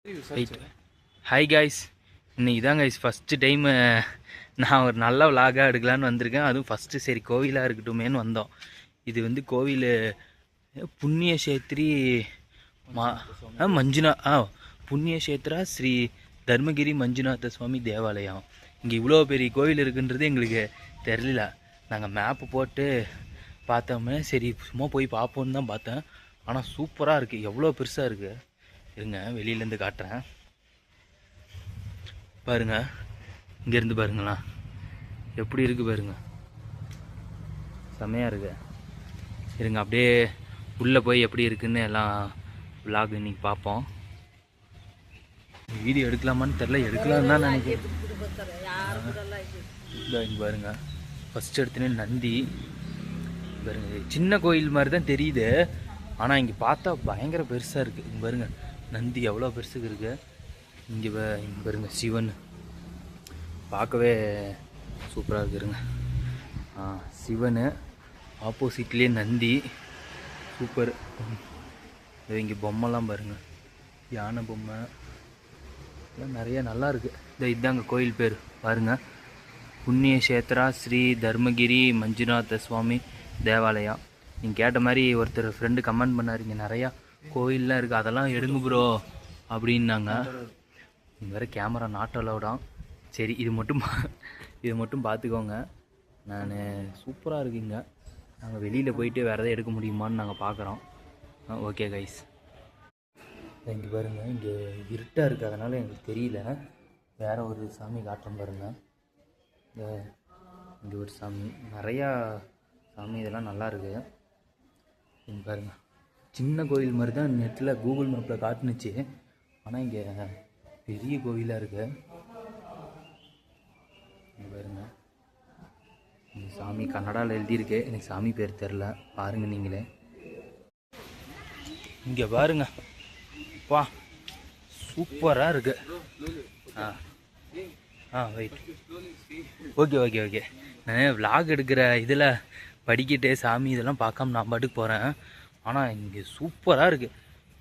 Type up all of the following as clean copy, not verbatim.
Hi guys, இன்னைக்கு தான் guys first time நான் ஒரு நல்ல விலாகாக எடுக்கலான்னு வந்திருக்கேன். அதுவும் ஃபஸ்ட்டு சரி கோவிலாக இருக்கட்டுமேன்னு வந்தோம். இது வந்து கோவில் புண்ணிய சேத்ரி புண்ணிய சேத்ரா ஸ்ரீ தர்மகிரி மஞ்சுநாத சுவாமி தேவாலயம். இங்கே இவ்வளோ பெரிய கோவில் இருக்குன்றது எங்களுக்கு தெரியல. நாங்கள் மேப்பு போட்டு பார்த்தோமே, சரி சும்மா போய் பார்ப்போன்னு தான் பார்த்தேன். ஆனால் சூப்பராக இருக்குது, எவ்வளோ பெருசாக இருக்குது. இருங்க வெளியிலேருந்து காட்டுறேன் பாருங்க. இங்கேருந்து பாருங்களா எப்படி இருக்குது பாருங்க, செம்மையாக இருக்கு. இருங்க அப்படியே உள்ளே போய் எப்படி இருக்குன்னு எல்லாம் விலாக் இன்னைக்கு பார்ப்போம். வீடியோ எடுக்கலாமான்னு தெரில, எடுக்கலான்னு தான் நினைக்கிறேன். இங்கே பாருங்க, ஃபஸ்ட் எடுத்துனே நந்தி பாருங்க. சின்ன கோயில் மாதிரி தான் தெரியுது, ஆனால் இங்கே பார்த்தா பயங்கர பெருசாக இருக்குது. இங்கே பாருங்க நந்தி எவ்வளோ பெருசுக்கு இருக்குது. இங்கே பாருங்க சிவன் பார்க்கவே சூப்பராக இருக்குதுங்க. சிவன் ஆப்போசிட்லேயே நந்தி சூப்பர். இங்கே பொம்மைலாம் பாருங்கள், யானை பொம்மை எல்லாம் நிறைய நல்லா இருக்குது. இதாங்க கோயில் பேர் பாருங்கள், புண்ணிய சேத்ரா ஸ்ரீ தர்மகிரி மஞ்சுநாத சுவாமி தேவாலயம். நீங்கள் கேட்ட மாதிரி ஒருத்தர் ஃப்ரெண்டு கமெண்ட் பண்ணார், இங்கே நிறையா கோயிலெலாம் இருக்குது, அதெல்லாம் எடுங்க ப்ரோ அப்படின்னாங்க. இங்கே வேறு கேமரா நாட் அலௌடாம். சரி இது மட்டும் பார்த்துக்கோங்க. நான் சூப்பராக இருக்குங்க. நாங்கள் வெளியில் போயிட்டு வேறு எதாவது எடுக்க முடியுமான்னு நாங்கள் பார்க்குறோம். ஓகே கைஸ், இங்கே பாருங்கள், இங்கே இருட்டாக இருக்குது, அதனால் எங்களுக்கு தெரியல. வேறு ஒரு சாமி காட்டுறோம் பாருங்கள். இங்கே ஒரு சாமி, நிறையா சாமி இதெல்லாம் நல்லா இருக்குது. இங்கே பாருங்கள், சின்ன கோயில் மாதிரி தான் நெட்டில் கூகுள் மேப்பில் காட்டுனுச்சு, ஆனால் இங்கே பெரிய கோவிலாக இருக்குது. இங்கே பாருங்க, இந்த சாமி கன்னடாவில் எழுதியிருக்கு, எனக்கு சாமி பேர் தெரில, பாருங்கள் நீங்களே. இங்கே பாருங்க வா, சூப்பராக இருக்கு. Wait, okay. நான் விலாக் எடுக்கிற இதில் படிக்கிட்டே சாமி இதெல்லாம் பார்க்காம நான் பாட்டுக்கு போகிறேன். ஆனால் இங்கே சூப்பராக இருக்குது.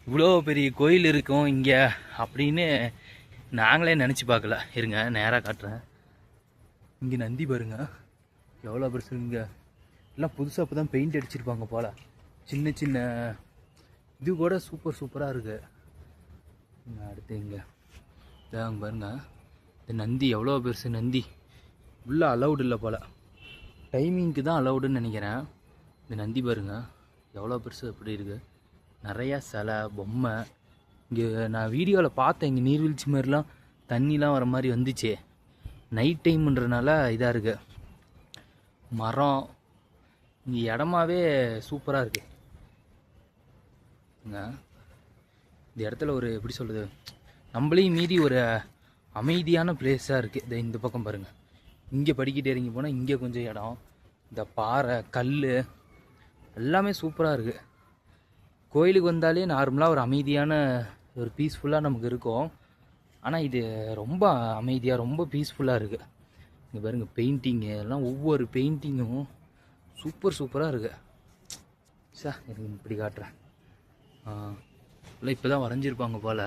இவ்வளோ பெரிய கோயில் இருக்கும் இங்கே அப்படின்னு நாங்களே நினச்சி பார்க்கல. இருங்க நேராக காட்டுறேன். இங்கே நந்தி பாருங்க எவ்வளோ பெருசு. இங்கே எல்லாம் புதுசாக இப்போ தான் பெயிண்ட் அடிச்சிருப்பாங்க போல். சின்ன சின்ன இது கூட சூப்பராக இருக்குது. அடுத்து இங்கே இதாங்க பாருங்க, இந்த நந்தி எவ்வளோ பெருசு. நந்தி உள்ளே அலௌடு இல்லை போல், டைமிங்க்கு தான் அலௌடுன்னு நினைக்கிறேன். இந்த நந்தி பாருங்க எவ்வளோ பெருசு, எப்படி இருக்குது. நிறையா சிலை பொம்மை. இங்கே நான் வீடியோவில் பார்த்தேன், இங்கே நீர்வீழ்ச்சி மாதிரிலாம் தண்ணிலாம் வர மாதிரி வந்துச்சு. நைட் டைம்ன்றனால இதாக இருக்குது. மரம் இங்கே இடமாவே சூப்பராக இருக்குது. இந்த இடத்துல ஒரு எப்படி சொல்கிறது, நம்மளையும் மீறி ஒரு அமைதியான பிளேஸாக இருக்குது. இந்த பக்கம் பாருங்கள், இங்கே படிக்கிட்டு இறங்கி போனால் இங்கே கொஞ்சம் இடம், இந்த பாறை கல் எல்லாமே சூப்பராக இருக்குது. கோயிலுக்கு வந்தாலே நார்மலாக ஒரு அமைதியான ஒரு பீஸ்ஃபுல்லாக நமக்கு இருக்கும். ஆனால் இது ரொம்ப அமைதியாக ரொம்ப பீஸ்ஃபுல்லாக இருக்குது. இங்கே பாருங்கள் பெயிண்டிங்கு எல்லாம், ஒவ்வொரு பெயிண்டிங்கும் சூப்பராக இருக்குது. சார் எனக்கு இப்படி காட்டுறேன். இல்லை இப்போ தான் வரைஞ்சிருப்பாங்க போல்.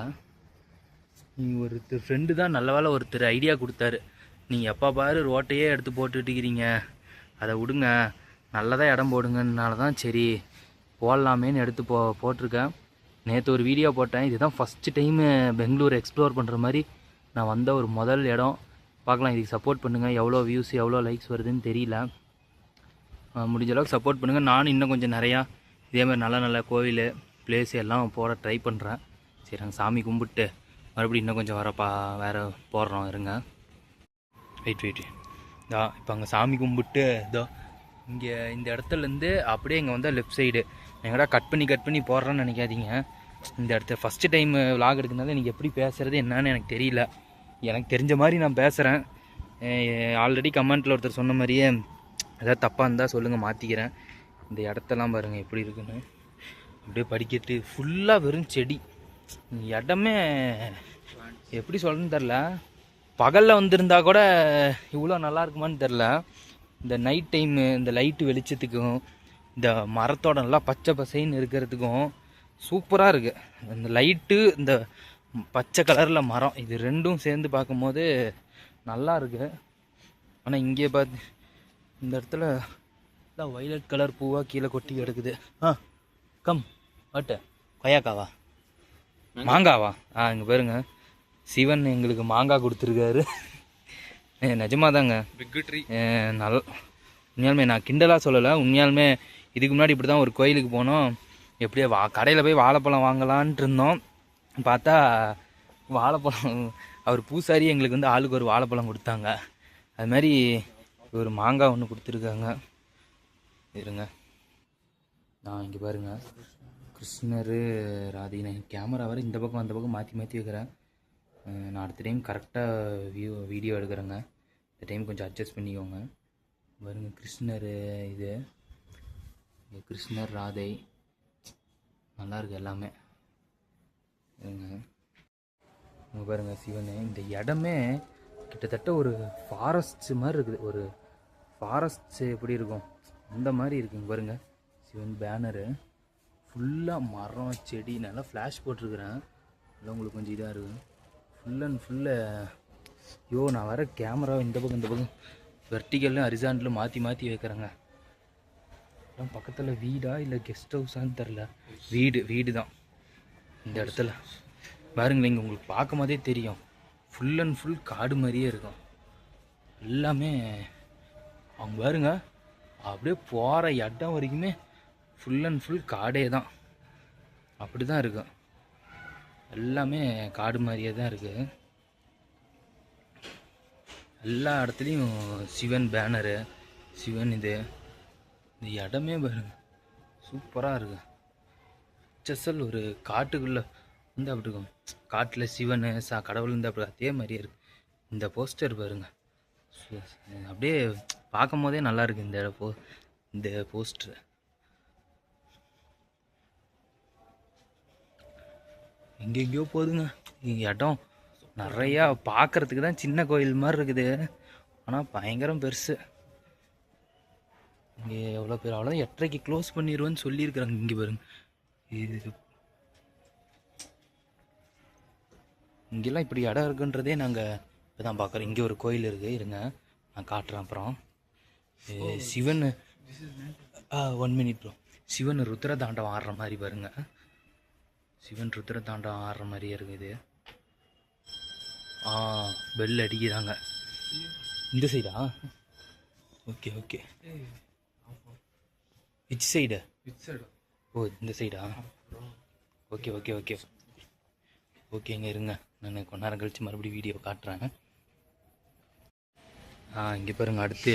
நீங்கள் ஒருத்தர் ஃப்ரெண்டு தான் நல்ல வேலை ஒருத்தர் ஐடியா கொடுத்தாரு. நீங்கள் எப்போ பாரு ரோட்டையே எடுத்து போட்டுட்டுக்கிறீங்க, அதை விடுங்க, நல்லதாக இடம் போடுங்கனால தான் சரி போடலாமேன்னு எடுத்து போட்டிருக்கேன். நேற்று ஒரு வீடியோ போட்டேன். இதுதான் ஃபஸ்ட்டு டைமு பெங்களூர் எக்ஸ்ப்ளோர் பண்ணுற மாதிரி நான் வந்த ஒரு முதல் இடம். பார்க்கலாம், இதுக்கு சப்போர்ட் பண்ணுங்கள். எவ்வளோ வியூஸ் எவ்வளோ லைக்ஸ் வருதுன்னு தெரியல. முடிஞ்ச அளவுக்கு சப்போர்ட் பண்ணுங்கள். நானும் இன்னும் கொஞ்சம் நிறையா இதேமாதிரி நல்ல கோவில் பிளேஸ் எல்லாம் போட ட்ரை பண்ணுறேன். சரி நாங்கள் சாமி கும்பிட்டு மறுபடியும் இன்னும் கொஞ்சம் வேறு போடுறோம். இருங்க வெயிட் இப்போ அங்கே சாமி கும்பிட்டு இதோ இங்கே இந்த இடத்துலேருந்து அப்படியே இங்கே வந்தால் லெஃப்ட் சைடு. எங்கடா கட் பண்ணி போடுறேன்னு நினைக்காதீங்க. இந்த இடத்த ஃபஸ்ட்டு டைம் விலாக் எடுக்கிறதுனால எனக்கு எப்படி பேசுகிறது என்னன்னு எனக்கு தெரியல. எனக்கு தெரிஞ்ச மாதிரி நான் பேசுகிறேன். ஆல்ரெடி கமெண்ட்டில் ஒருத்தர் சொன்ன மாதிரியே ஏதாவது தப்பாக இருந்தால் சொல்லுங்கள், மாற்றிக்கிறேன். இந்த இடத்தெல்லாம் பாருங்கள் எப்படி இருக்குன்னு. அப்படியே படிக்கட்டு ஃபுல்லாக வெறும் செடி. இடமே எப்படி சொல்கிறேன்னு தெரில. பகலில் வந்திருந்தா கூட இவ்வளோ நல்லா இருக்குமான்னு தெரில. இந்த நைட் டைமு இந்த லைட்டு வெளிச்சத்துக்கும் இந்த மரத்தோட நல்லா பச்சை பசைன்னு இருக்கிறதுக்கும் சூப்பராக இருக்குது. இந்த லைட்டு இந்த பச்சை கலரில் மரம். இது ரெண்டும் சேர்ந்து பார்க்கும்போது நல்லா இருக்கு. ஆனால் இங்கே பார்த்து இந்த இடத்துல வயலட் கலர் பூவாக கீழே கொட்டி கிடக்குது. கம் வாட்ட கொய்யாக்காவா மாங்காவா? இங்கே பாருங்க, சிவன் எங்களுக்கு மாங்காய் கொடுத்துருக்காரு. நிஜமாக தாங்க, உண்மையாலுமே நான் கிண்டலாக சொல்லலை. உண்மையாலுமே இதுக்கு முன்னாடி இப்படி தான் ஒரு கோயிலுக்கு போனோம். எப்படியோ கடையில் போய் வாழைப்பழம் வாங்கலான்ட்டு இருந்தோம். பார்த்தா வாழைப்பழம் அவர் பூசாரி எங்களுக்கு வந்து ஆளுக்கு ஒரு வாழைப்பழம் கொடுத்தாங்க. அது மாதிரி ஒரு மாங்காய் ஒன்று கொடுத்துருக்காங்க. இருங்க, நான் இங்கே பாருங்கள், கிருஷ்ணர் ராதினை கேமரா வர இந்த பக்கம் அந்த பக்கம் மாற்றி மாற்றி வைக்கிறேன். நான் அடுத்த டைம் கரெக்டாக வீடியோ எடுக்கிறேங்க. இந்த டைம் கொஞ்சம் அட்ஜஸ்ட் பண்ணிக்கோங்க. பாருங்க, கிருஷ்ணர் இது கிருஷ்ணர் ராதை நல்லாயிருக்கு எல்லாமே. இங்கே பாருங்கள் சிவன். இந்த இடமே கிட்டத்தட்ட ஒரு ஃபாரஸ்ட் மாதிரி இருக்குது. ஒரு ஃபாரஸ்ட் எப்படி இருக்கும் அந்த மாதிரி இருக்குங்க. பாருங்கள், சிவன் பேனரு ஃபுல்லாக மரம் செடி நல்லா ஃப்ளாஷ் போட்டிருக்கிறேன். அதெல்லாம் உங்களுக்கு கொஞ்சம் இதாக இருக்குது. Full and full. நான் வர கேமரா இந்த பக்கம் வெர்டிகல்லும் ஹரிசாண்டலும் மாற்றி மாற்றி வைக்கிறேங்க. எல்லாம் பக்கத்தில் வீடா இல்லை கெஸ்ட் ஹவுஸான்னு தெரில. வீடு தான் இந்த இடத்துல. பாருங்களேன், இங்கே உங்களுக்கு பார்க்கும் போதே தெரியும், ஃபுல் அண்ட் ஃபுல் காடு மாதிரியே இருக்கும் எல்லாமே. அவங்க பாருங்க, அப்படியே போகிற இடம் வரைக்குமே ஃபுல் அண்ட் ஃபுல் காடே தான். அப்படி தான் இருக்கும், எல்லாமே காடு மாதிரியே தான் இருக்குது. எல்லா இடத்துலையும் சிவன் பேனரு, சிவன் இது. இந்த இடமே பாருங்க சூப்பராக இருக்குது. செசல் ஒரு காட்டுக்குள்ளே வந்து அப்படி இருக்கும். காட்டில் சிவன் கடவுள் வந்து அப்படி அதே மாதிரியே இருக்குது. இந்த போஸ்டர் பாருங்க, அப்படியே பார்க்கும் போதே நல்லா இருக்கு இந்த போஸ்டர். எங்கெங்கேயோ போகுதுங்க. இடம் நிறையா பார்க்குறதுக்கு தான் சின்ன கோயில் மாதிரி இருக்குது, ஆனால் பயங்கரம் பெருசு. இங்கே எவ்வளோ பேர், அவ்வளோதான் 8:30க்கு க்ளோஸ் பண்ணிடுவேன்னு சொல்லியிருக்கிறாங்க. இங்கே பாருங்க, இது இங்கெல்லாம் இப்படி இடம் இருக்குன்றதே நாங்கள் இப்போ தான் பார்க்குறோம். இங்கே ஒரு கோயில் இருக்குது, இருங்க நான் காட்டுறேன். அப்புறம் சிவன் 1 மினிட் ப்ரோ. சிவன் ருத்ர தாண்டவம் ஆடுற மாதிரி பாருங்க. சிவன் ருத்ர தாண்டவம் ஆடுற மாதிரியே இருக்குது. பெல் அடிக்கிறாங்க இந்த சைடா. Okay which side? இந்த சைடா? ஓகேங்க, இருங்க நான் கொஞ்ச நேரம் கழித்து மறுபடியும் வீடியோ காட்டுறேன். இங்கே பாருங்க, அடுத்து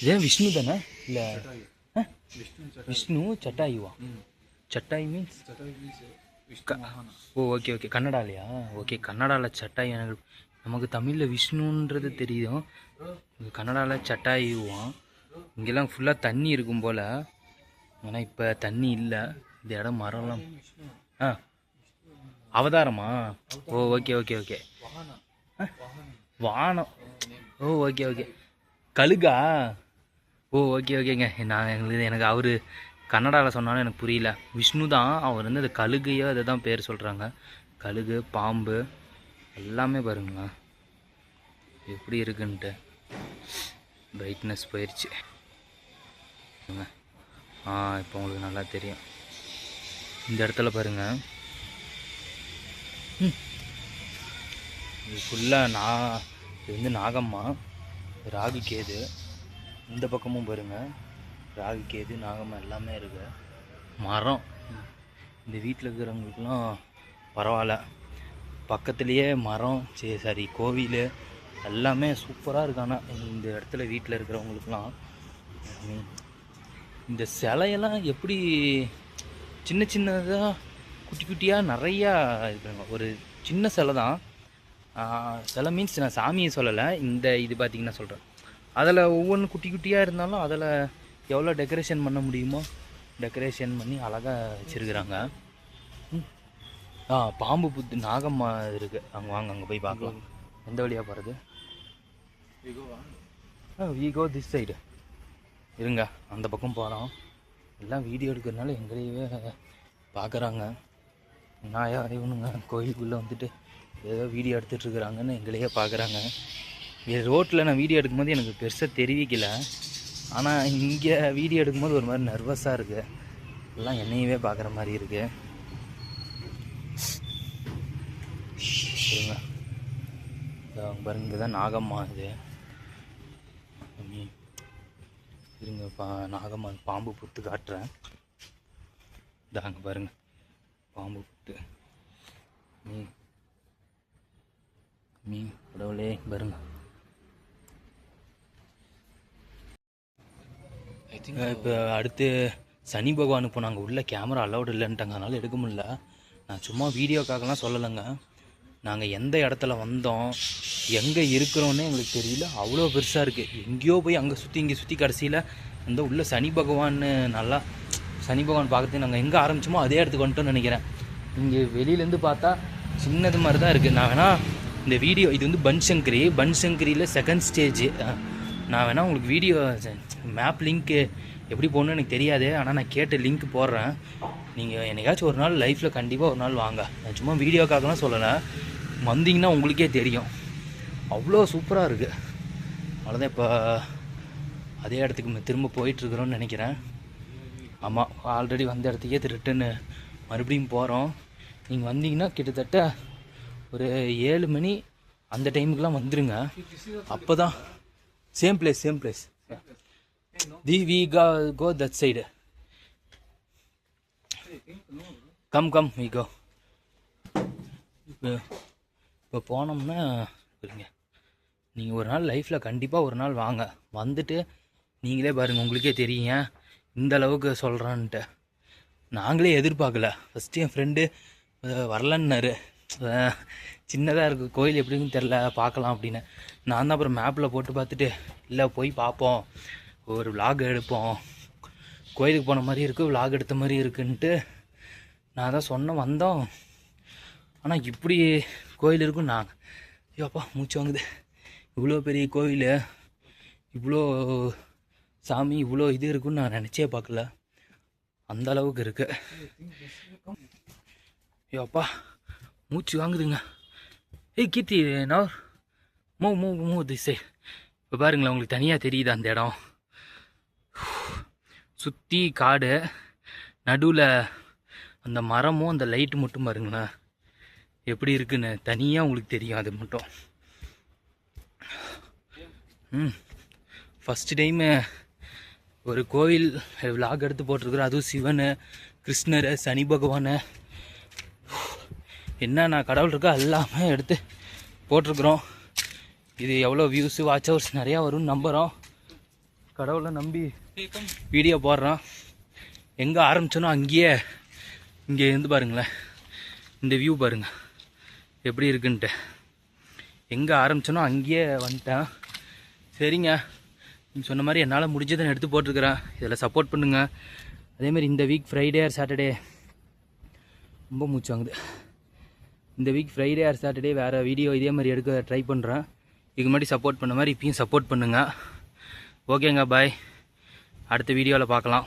இதே விஷ்ணு தானே? இல்லை விஷ்ணு சட்டாயுவா? சட்டாய் மீன்ஸ் ஓகே கன்னடாலையா? ஓகே, கன்னடாவில் சட்டாய். எனக்கு நமக்கு தமிழில் விஷ்ணுன்றது தெரியும், கன்னடாவில் சட்டாயுவான். இங்கெல்லாம் ஃபுல்லாக தண்ணி இருக்கும் போல், ஆனால் இப்போ தண்ணி இல்லை. இந்த இடம் மரம்லாம் அவதாரமா? ஓகே வானம். ஓகே கழுகா? ஓகேங்க. எனக்கு அவர் கன்னடாவில் சொன்னாலும் எனக்கு புரியல. விஷ்ணு தான், அவர் வந்து அந்த கழுகையோ அதை தான் பேர் சொல்கிறாங்க. கழுகு, பாம்பு எல்லாமே பாருங்களேன் எப்படி இருக்குன்ட்டு. பிரைட்னஸ் போயிடுச்சு. இப்போ உங்களுக்கு நல்லா தெரியும். இந்த இடத்துல பாருங்கள், இது ஃபுல்லாக இது வந்து நாகம்மா, ராகு கேது. இந்த பக்கமும் பாருங்கள், ராகு கேது நாகம்மா எல்லாமே இருக்குது. மரம் இந்த வீட்டில் இருக்கிறவங்களுக்குலாம் பரவாயில்ல, பக்கத்துலேயே மரம் சரி கோவில் எல்லாமே சூப்பராக இருக்கானா இந்த இடத்துல. வீட்டில் இருக்கிறவங்களுக்குலாம் இந்த சிலையெல்லாம் எப்படி சின்னதாக குட்டியாக நிறையா இருக்குங்க. ஒரு சின்ன சிலை தான். சிலை மீன்ஸ் நான் சாமியை சொல்லலை, இந்த இது பார்த்திங்கன்னா சொல்கிறேன். அதில் ஒவ்வொன்றும் குட்டியாக இருந்தாலும் அதில் எவ்வளோ டெக்கரேஷன் பண்ண முடியுமோ டெக்கரேஷன் பண்ணி அழகாக வச்சுருக்குறாங்க. பாம்பு புத்து நாகம்மா இருக்குது. அங்கே வாங்க, அங்கே போய் பார்க்கலாம். எந்த வழியாக போகிறது? We go this side. இருங்க அந்த பக்கம் போகிறோம். எல்லாம் வீடியோ எடுக்கிறதுனால எங்களையே பார்க்குறாங்க. நாயா இவனுங்க கோயிலுக்குள்ளே வந்துட்டு ஏதோ வீடியோ எடுத்துகிட்ருக்குறாங்கன்னு எங்களையே பார்க்குறாங்க. ரோட்டில் நான் வீடியோ எடுக்கும்போது எனக்கு பெருசாக தெரிவிக்கல, ஆனால் இங்கே வீடியோ எடுக்கும்போது ஒரு மாதிரி நர்வஸாக இருக்குது. எல்லாம் என்னையவே பார்க்குற மாதிரி இருக்குது. சரிங்க பாருங்க, இங்கே தான் நாகம்மா. இது இருங்க நாகம்மா பாம்பு புத்து காட்டுறேன். இதாங்க பாருங்க பாம்பு புத்து. மீன் கடவுளே பாருங்க. இப்போ அடுத்து சனி பகவானுக்கு போனாங்க. உள்ள கேமரா அலௌடு இல்லைன்ட்டாங்க, அதனால் எடுக்க முடியல. நான் சும்மா வீடியோக்காகலாம் சொல்லலைங்க. நாங்கள் எந்த இடத்துல வந்தோம், எங்கே இருக்கிறோன்னே எங்களுக்கு தெரியல. அவ்வளோ பெருசாக இருக்குது. எங்கேயோ போய் அங்கே சுற்றி இங்கே சுற்றி கடைசியில் அந்த உள்ள சனி பகவான் நல்லா சனி பகவான் பார்க்குறதுக்கு நாங்கள் எங்கே ஆரம்பித்தோமோ அதே இடத்துக்கு வந்துட்டோம்னு நினைக்கிறேன். இங்கே வெளியிலேருந்து பார்த்தா சின்னது மாதிரி தான் இருக்குது. நான் வேணால் இந்த வீடியோ, இது வந்து பன்சங்கரியில் செகண்ட் ஸ்டேஜ். நான் வேணால் உங்களுக்கு வீடியோ மேப் லிங்க்கு எப்படி போகணுன்னு எனக்கு தெரியாது, ஆனால் நான் கேட்ட லிங்க் போடுறேன். நீங்கள் என்னைக்காச்சும் ஒரு நாள் லைஃப்பில் கண்டிப்பாக ஒரு நாள் வாங்க. நான் சும்மா வீடியோக்காகலாம் சொல்லலை, வந்தீங்கன்னா உங்களுக்கே தெரியும். அவ்வளோ சூப்பராக இருக்குது. அவ்வளோதான். இப்போ அதே இடத்துக்கு திரும்ப போயிட்டுருக்குறோன்னு நினைக்கிறேன். ஆமாம், ஆல்ரெடி வந்த இடத்துக்கே ரிட்டன்னு மறுபடியும் போகிறோம். நீங்கள் வந்தீங்கன்னா கிட்டத்தட்ட ஒரு 7 மணி அந்த டைமுக்கெலாம் வந்துடுங்க. அப்போ தான் same place we go that side. come we go. இப்போ போனோம்னா இருங்க, நீங்கள் ஒரு நாள் லைஃப்பில் கண்டிப்பாக ஒரு நாள் வாங்க. வந்துட்டு நீங்களே பாருங்கள், உங்களுக்கே தெரியும் இந்த அளவுக்கு சொல்கிறான்ட்டு. நாங்களே எதிர்பார்க்கல. ஃபஸ்ட்டு என் ஃப்ரெண்டு வரலன்னாரு, சின்னதாக இருக்குது கோயில் எப்படின்னு தெரில, பார்க்கலாம் அப்படின்னு. நான் தான் அப்புறம் மேப்பில் போட்டு பார்த்துட்டு இல்லை போய் பார்ப்போம், ஒரு விலாக் எடுப்போம், கோயிலுக்கு போன மாதிரி இருக்குது, விலாக் எடுத்த மாதிரி இருக்குன்ட்டு நான் தான் சொன்னேன். வந்தோம், ஆனால் இப்படி கோயில் இருக்கும். நான் ஐயோப்பா மூச்சு வாங்குது. இவ்வளோ பெரிய கோயில், இவ்வளோ சாமி, இவ்வளோ இது இருக்குன்னு நான் நினச்சே பார்க்கல. அந்த அளவுக்கு இருக்கு. ஐயோப்பா மூச்சு வாங்குதுங்க. ஏய் கீர்த்தி, நான் மூ திசை. இப்போ பாருங்களேன், உங்களுக்கு தனியாக தெரியுது அந்த இடம். சுற்றி காடு, நடுவில் அந்த மரமும் அந்த லைட்டு மட்டும் பாருங்களேன் எப்படி இருக்குன்னு தனியாக உங்களுக்கு தெரியும். அது மட்டும் ஃபஸ்ட்டு டைமு ஒரு கோவில் விலாக் எடுத்து போட்டிருக்குறோம். அதுவும் சிவன், கிருஷ்ணர், சனி பகவான், என்னென்ன கடவுள் இருக்கோ எல்லாமே எடுத்து போட்டிருக்குறோம். இது எவ்வளோ வியூஸு, வாட்ச் ஹவர்ஸ் நிறையா வரும்னு நம்புகிறோம். கடவுளை நம்பி வீடியோ போடுறோம். எங்கே ஆரம்பித்தோனோ அங்கேயே இங்கே இருந்து பாருங்களேன், இந்த வியூ பாருங்கள் எப்படி இருக்குன்ட்டு. எங்கே ஆரம்பித்தோனோ அங்கேயே வந்துட்டேன். சரிங்க, நீங்கள் சொன்ன மாதிரி என்னால் முடிஞ்சதை நான் எடுத்து போட்டிருக்கிறேன். இதில் சப்போர்ட் பண்ணுங்கள். அதேமாதிரி இந்த வீக் ஃப்ரைடே ஆர் சாட்டர்டே ரொம்ப மூச்சு வாங்குது. இந்த வீக் ஃப்ரைடே ஆர் சாட்டர்டே வேறு வீடியோ இதே மாதிரி எடுக்க ட்ரை பண்ணுறேன். இதுக்கு முன்னாடி சப்போர்ட் பண்ண மாதிரி இப்பயும் சப்போர்ட் பண்ணுங்கள். ஓகேங்க, பாய். அடுத்த வீடியோவில் பார்க்கலாம்.